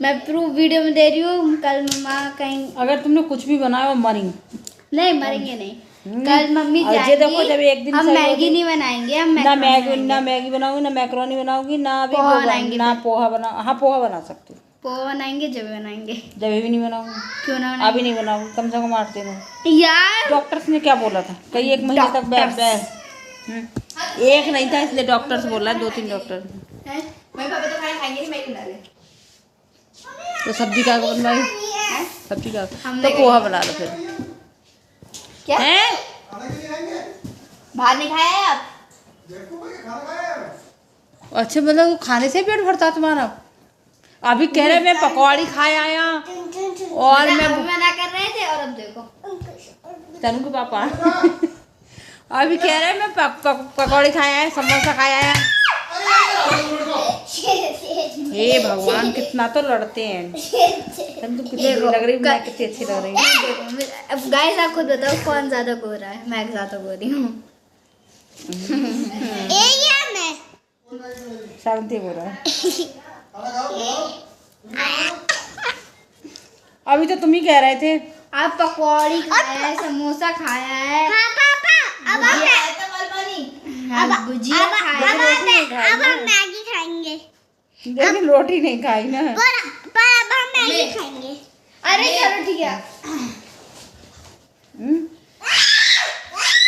मैं proof video में दे रही हूँ। कल मम्मा कहीं अगर तुमने कुछ भी बनाया वो मरेंगे नहीं, मरेंगे नहीं। कल मम्मी जाएंगी, देखो जब एक दिन हम मैगी नहीं बनाएंगे, हम ना मैगी बनाऊंगी, ना मैक्रोनी बनाऊंगी, ना अभी पोहा बनाएंगे, ना पोहा बना। हाँ पोहा बना सकती हूँ। पोहा बनाएंगे जब बनाएंगे। जब भी नहीं बनाऊंगी। क्यों ना अभी नहीं बनाऊंगी, कम से कम 8 दिन हो। यार डॉक्टर्स ने क्या बोला था? कई 1 महीने तक एक नहीं था, इसलिए डॉक्टर्स बोला, 2-3 डॉक्टर। मेरे पापा तो खाना खाएंगे नहीं, मैं बना ले। तो सब्जी का बनवाई, सब्जी का तो पोहा बना लो फिर। क्या है बाहर नहीं खाया है आप? अच्छा मतलब खाने से पेट भरता तुम्हारा? अभी कह रहे मैं पकौड़ी खाए आया और मैं मना कर रहे थे और अब देखो तनु के पापा अभी कह रहे मैं पकौड़ी खाए आया, समोसा खाए आया। हे भगवान कितना तो लड़ते हैं। तुम कितनी लग रही, मैं कितनी अच्छी लग रही हूँ। अब गाइस आप खुद बताओ कौन ज्यादा गोरा है? मैं ज्यादा गोरी हूँ। शांति हो रहा है। अभी तो तुम ही कह रहे थे आप पकौड़ी खाया है, समोसा खाया है। हाँ पापा, अब हम गुजिया खाया है, अब हम मैगी खाएंगे। लेकिन रोटी नहीं खाई ना। पर अब हम मैगी खाएंगे। अरे चलो ठीक है।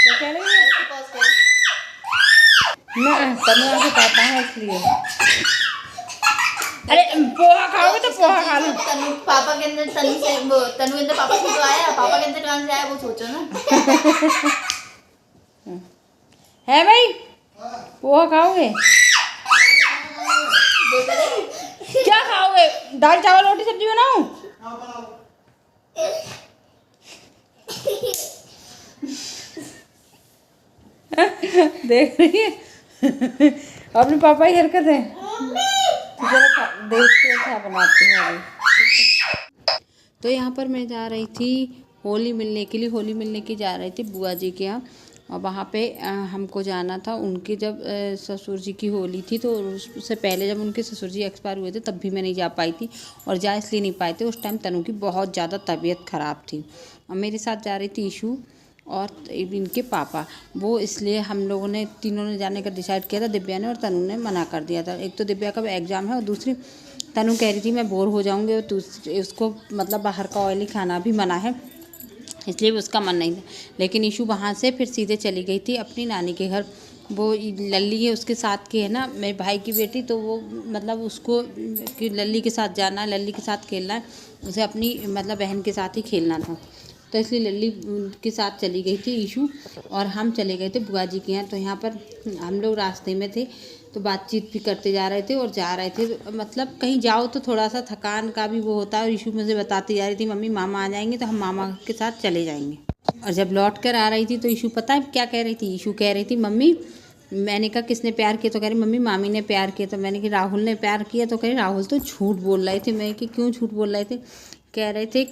क्या कह रही है? ना तनु आके पापा है इसलिए। अरे पोहा खाओगे तो पोहा खा लो। तनु पापा के अंदर तनु से वो तनु अंदर पापा से तो आया, पापा के अंदर कहाँ से आया वो सोचो ना। है भाई पोहा खाओगे? क्या खाओगे? दाल चावल रोटी सब्जी बनाऊं? देख रही है अपने पापा की हरकत है। देखते हैं क्या बनाती हूँ अभी। तो यहाँ पर मैं जा रही थी होली मिलने के लिए, होली मिलने की जा रही थी बुआ जी के यहाँ। और वहाँ पे हमको जाना था उनके जब ससुर जी की होली थी, तो उससे पहले जब उनके ससुर जी एक्सपायर हुए थे तब भी मैं नहीं जा पाई थी। और जा इसलिए नहीं पाए थे, उस टाइम तनु की बहुत ज़्यादा तबीयत ख़राब थी। और मेरे साथ जा रही थी ईशू और इनके पापा। वो इसलिए हम लोगों ने तीनों ने जाने का डिसाइड किया था। दिव्या ने और तनु ने मना कर दिया था। एक तो दिव्या का एग्ज़ाम है और दूसरी तनु कह रही थी मैं बोर हो जाऊँगी, और उसको मतलब बाहर का ऑयली खाना भी मना है, इसलिए भी उसका मन नहीं था। लेकिन ईशू वहाँ से फिर सीधे चली गई थी अपनी नानी के घर। वो लल्ली है उसके साथ की है ना, मेरे भाई की बेटी, तो वो मतलब उसको कि लल्ली के साथ जाना है, लल्ली के साथ खेलना है, उसे अपनी मतलब बहन के साथ ही खेलना था। तो इसलिए लल्ली के साथ चली गई थी ईशू, और हम चले गए थे बुआ जी के यहाँ। तो यहाँ पर हम लोग रास्ते में थे तो बातचीत भी करते जा रहे थे और जा रहे थे। तो मतलब कहीं जाओ तो थोड़ा सा थकान का भी वो होता है। और ईशू मुझे बताती जा रही थी मम्मी मामा आ जाएंगे तो हम मामा के साथ चले जाएंगे। और जब लौट कर आ रही थी तो ईशू पता है क्या कह रही थी? ईशू कह रही थी मम्मी, मैंने कहा किसने प्यार किया? तो कह रही मम्मी मामी ने प्यार किया। तो मैंने कहा राहुल ने प्यार किया? तो कह रही राहुल तो झूठ बोल रहे थे। मैं कि क्यों झूठ बोल रहे थे? कह रहे थे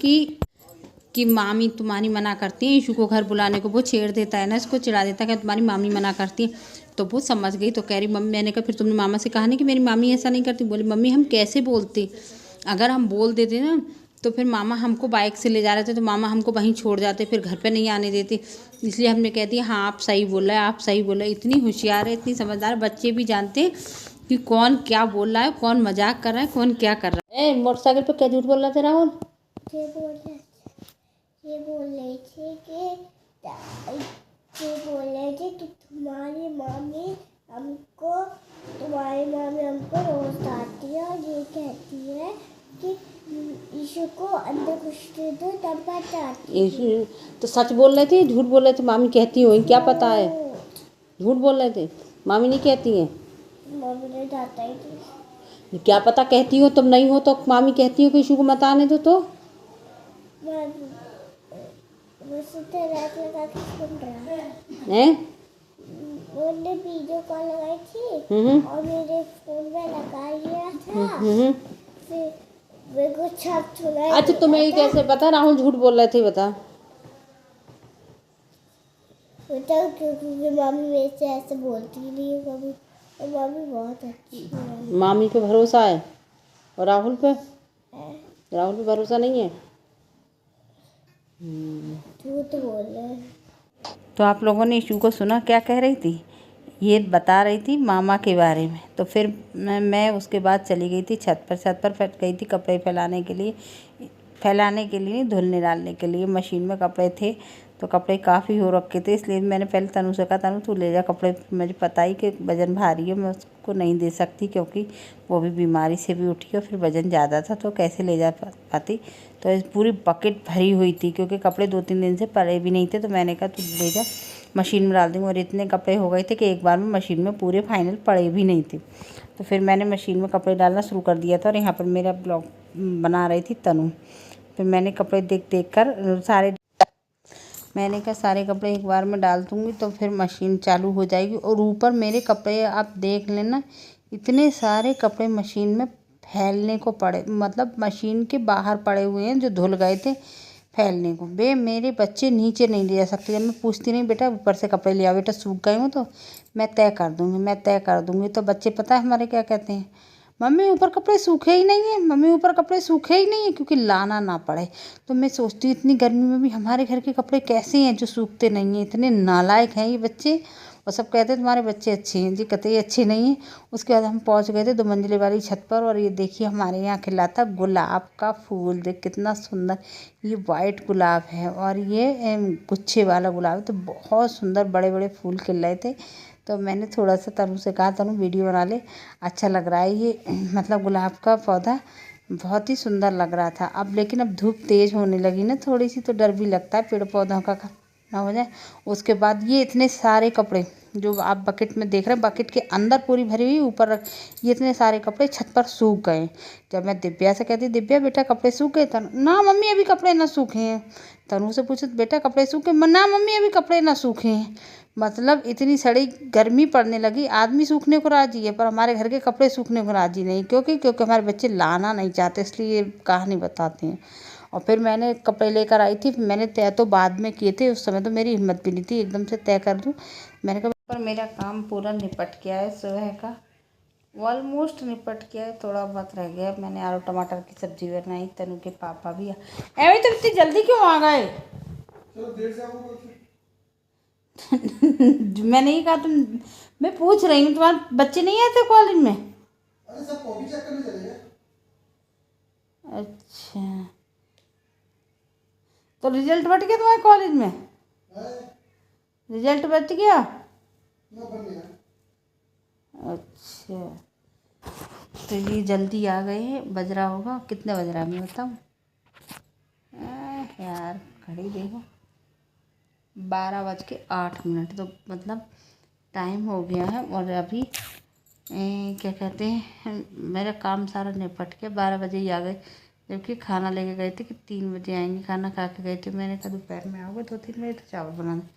कि मामी तुम्हारी मना करती है ईशू को घर बुलाने को, वो छेड़ देता है ना, इसको चिढ़ा देता है कि तुम्हारी मामी मना करती है। तो वो समझ गई। तो कह रही मम्मी, मैंने कहा फिर तुमने मामा से कहा नहीं कि मेरी मामी ऐसा नहीं करती? बोली मम्मी हम कैसे बोलते, अगर हम बोल देते ना तो फिर मामा हमको बाइक से ले जा रहे थे तो मामा हमको वहीं छोड़ जाते, फिर घर पे नहीं आने देते। इसलिए हमने कह दिया हाँ आप सही बोल रहे हैं, आप सही बोल रहे हैं। इतनी होशियार है, इतनी समझदार, बच्चे भी जानते हैं कि कौन क्या बोल रहा है, कौन मजाक कर रहा है, कौन क्या कर रहा है। मोटरसाइकिल पर क्या झूठ बोल रहा था राहुल? ये बोल रहे थे कि तुम्हारी मामी हमको रोज डांटती है और ये कहती है कि ईशु को अंदर कुछ दो तब बताती है। तो सच बोल रहे थे झूठ बोल रहे थे? मामी कहती हुई क्या पता है, झूठ बोल रहे थे। मामी नहीं कहती है, मामी ने डांटा ही थी। क्या पता कहती हो तुम नहीं हो तो मामी कहती हो कि ईशू को मत आने दो। तो हैं उन्होंने वीडियो कॉल लगाई थी और मेरे फोन में लगा लिया था। फिर मेरे को छप सुनाई। अच्छा तुम्हें ये कैसे पता राहुल झूठ बोल रहे थे? बता क्योंकि मामी मेरे से ऐसे बोलती नहीं है कभी, और मामी बहुत अच्छी है। मामी पे भरोसा है और राहुल पे राहुल पे भरोसा नहीं है। झूठ बोल रहे हैं। तो आप लोगों ने ईशू को सुना क्या कह रही थी? ये बता रही थी मामा के बारे में। तो फिर मैं उसके बाद चली गई थी छत पर गई थी कपड़े फैलाने के लिए नहीं, धुलने डालने के लिए। मशीन में कपड़े थे तो कपड़े काफ़ी हो रखे थे, इसलिए मैंने पहले तनु से कहा तनु तू ले जा कपड़े। मुझे पता ही कि वज़न भारी है, मैं उसको नहीं दे सकती क्योंकि वो भी बीमारी से भी उठी और फिर वज़न ज़्यादा था तो कैसे ले जा पाती। तो इस पूरी बकेट भरी हुई थी क्योंकि कपड़े 2-3 दिन से पड़े भी नहीं थे। तो मैंने कहा तू ले जा, मशीन में डाल दूँगी। और इतने कपड़े हो गए थे कि एक बार में मशीन में पूरे फाइनल पड़े भी नहीं थे। तो फिर मैंने मशीन में कपड़े डालना शुरू कर दिया था। और यहाँ पर मेरा ब्लॉग बना रही थी तनु। फिर मैंने कपड़े देख कर सारे कपड़े एक बार में डाल दूँगी तो फिर मशीन चालू हो जाएगी। और ऊपर मेरे कपड़े आप देख लेना, इतने सारे कपड़े मशीन में फैलने को पड़े, मतलब मशीन के बाहर पड़े हुए हैं जो धुल गए थे फैलने को। मेरे बच्चे नीचे नहीं ले जा सकते। जब मैं पूछती नहीं बेटा ऊपर से कपड़े ले आओ, बेटा सूख गए हो तो मैं तय कर दूँगी। तो बच्चे पता है हमारे क्या कहते हैं, मम्मी ऊपर कपड़े सूखे ही नहीं है, क्योंकि लाना ना पड़े। तो मैं सोचती हूँ इतनी गर्मी में भी हमारे घर के कपड़े कैसे हैं जो सूखते नहीं हैं, इतने नालायक हैं ये बच्चे। और सब कहते हैं तुम्हारे बच्चे अच्छे हैं जी, कतई अच्छे नहीं हैं। उसके बाद हम पहुँच गए थे 2 मंजिले वाली छत पर। और ये देखिए हमारे यहाँ खिला था गुलाब का फूल, देख कितना सुंदर। ये वाइट गुलाब है और ये गुच्छे वाला गुलाब है। तो बहुत सुंदर बड़े बड़े फूल खिल रहे थे। तो मैंने थोड़ा सा तनु से कहा तनु वीडियो बना ले, अच्छा लग रहा है ये, मतलब गुलाब का पौधा बहुत ही सुंदर लग रहा था। अब लेकिन अब धूप तेज़ होने लगी ना थोड़ी सी, तो डर भी लगता है पेड़ पौधों का ना हो जाए। उसके बाद ये इतने सारे कपड़े जो आप बकेट में देख रहे हैं, बकेट के अंदर पूरी भरी हुई, ऊपर ये इतने सारे कपड़े छत पर सूख गए। जब मैं दिव्या से कहती दिव्या बेटा कपड़े सूख गए, तनु ना मम्मी अभी कपड़े ना सूखे हैं। तनु से पूछे बेटा कपड़े सूखे, ना मम्मी अभी कपड़े ना सूखे हैं। मतलब इतनी सड़ी गर्मी पड़ने लगी, आदमी सूखने को राजी है पर हमारे घर के कपड़े सूखने को राजी नहीं। क्योंकि हमारे बच्चे लाना नहीं चाहते, इसलिए ये कहानी बताते हैं। और फिर मैंने कपड़े लेकर आई थी, मैंने तय तो बाद में किए थे, उस समय तो मेरी हिम्मत भी नहीं थी एकदम से तय कर दूँ। मैंने कहा पर मेरा काम पूरा निपट गया है, सुबह का ऑलमोस्ट निपट गया है, थोड़ा बहुत रह गया। मैंने आलू टमाटर की सब्जी बनाई, तनु के पापा भी अभी तो इतनी जल्दी क्यों आ गए? मैं नहीं कहा मैं पूछ रही हूँ तुम्हारे बच्चे नहीं आए थे कॉलेज में? अरे सब कॉपी चेक करने चले गए। अच्छा तो रिजल्ट बच गया तुम्हारे कॉलेज में? रिजल्ट बच गया? अच्छा तो ये जल्दी आ गए हैं। बज रहा होगा कितने बज रहा है मैं बताऊँ यार, घड़ी देखो 12:08। तो मतलब टाइम हो गया है। और अभी क्या कहते हैं मेरा काम सारा निपट के 12 बजे ही आ गए, जबकि खाना लेके गए थे कि 3 बजे आएंगे। खाना खा के गए थे। मैंने कहा दोपहर में आओगे 2-3 बजे तो चावल बना दें।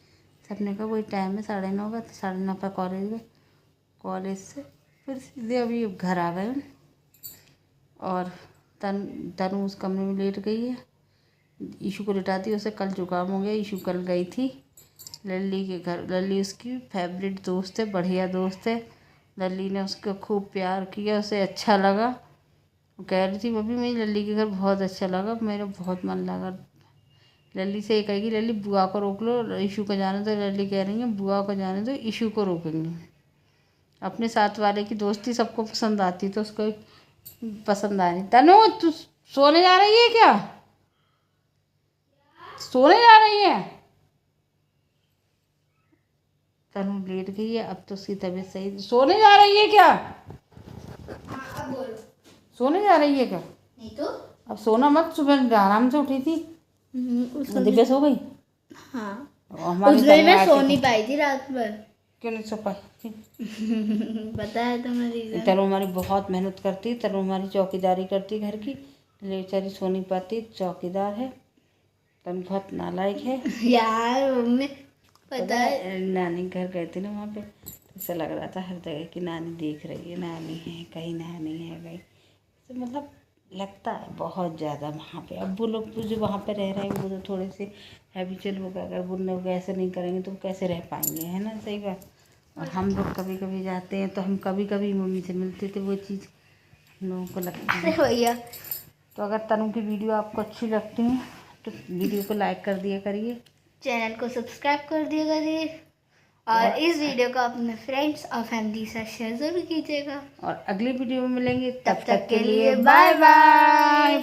सबने कहा वही टाइम है 9:30 का। तो 9:30 पर कॉलेज गए, कॉलेज से फिर सीधे अभी घर आ गए। और तनु उस कमरे में लेट गई है। ईशू को लिटाती, उसे कल जुकाम हो गया। ईशू कल गई थी लल्ली के घर। लल्ली उसकी फेवरेट दोस्त है, बढ़िया दोस्त है। लल्ली ने उसको खूब प्यार किया, उसे अच्छा लगा। वो कह रही थी मम्मी मेरी लल्ली के घर बहुत अच्छा लगा, मेरा बहुत मन लगा। लल्ली से ये कहेगी लल्ली बुआ को रोक लो, ईशू को जाने दो। लल्ली कह रही है बुआ को जाने दो, ईशू को रोकेंगे। अपने साथ वाले की दोस्ती सबको पसंद आती तो उसको पसंद आ रही। तनु तू सोने जा रही है क्या? सोने जा रही है? तनु लेट गई है, अब तो उसकी तबीयत सही। सोने जा रही है क्या? अब बोलो। सोने जा रही है क्या? नहीं तो अब सोना मत, सुबह आराम से उठी थी। दिव्या सो गई? हाँ हमारी उस दिन मैं सो नहीं पाई थी रात भर। क्यों नहीं सो पाई? पता है तुम्हें रीजन? तनु हमारी बहुत मेहनत करती है, तनु हमारी चौकीदारी करती घर की, बेचारी सो नहीं पाती, चौकीदार है। तनु बहुत नालायक है यार मम्मी पता है नानी घर गए थे ना, वहाँ पे ऐसा लग रहा था हर जगह की नानी देख रही है, नानी है कहीं, नानी है कहीं। तो मतलब लगता है बहुत ज़्यादा वहाँ पे। अब वो लोग जो वहाँ पे रह रहे हैं वो तो थोड़े से हैबिचुअल हो गए। अगर वो लोग ऐसे नहीं करेंगे तो कैसे रह पाएंगे, है ना? सही बात। और हम लोग कभी कभी जाते हैं तो हम कभी कभी मम्मी से मिलते थे, वो चीज़ हम लोगों को लगती है। भैया तो अगर तनु की वीडियो आपको अच्छी लगती है तो वीडियो को लाइक कर दिया करिए, चैनल को सब्सक्राइब कर दिया करिए और इस वीडियो को अपने फ्रेंड्स और फैमिली के साथ शेयर ज़रूर कीजिएगा। और अगली वीडियो में मिलेंगे, तब तक के लिए बाय बाय।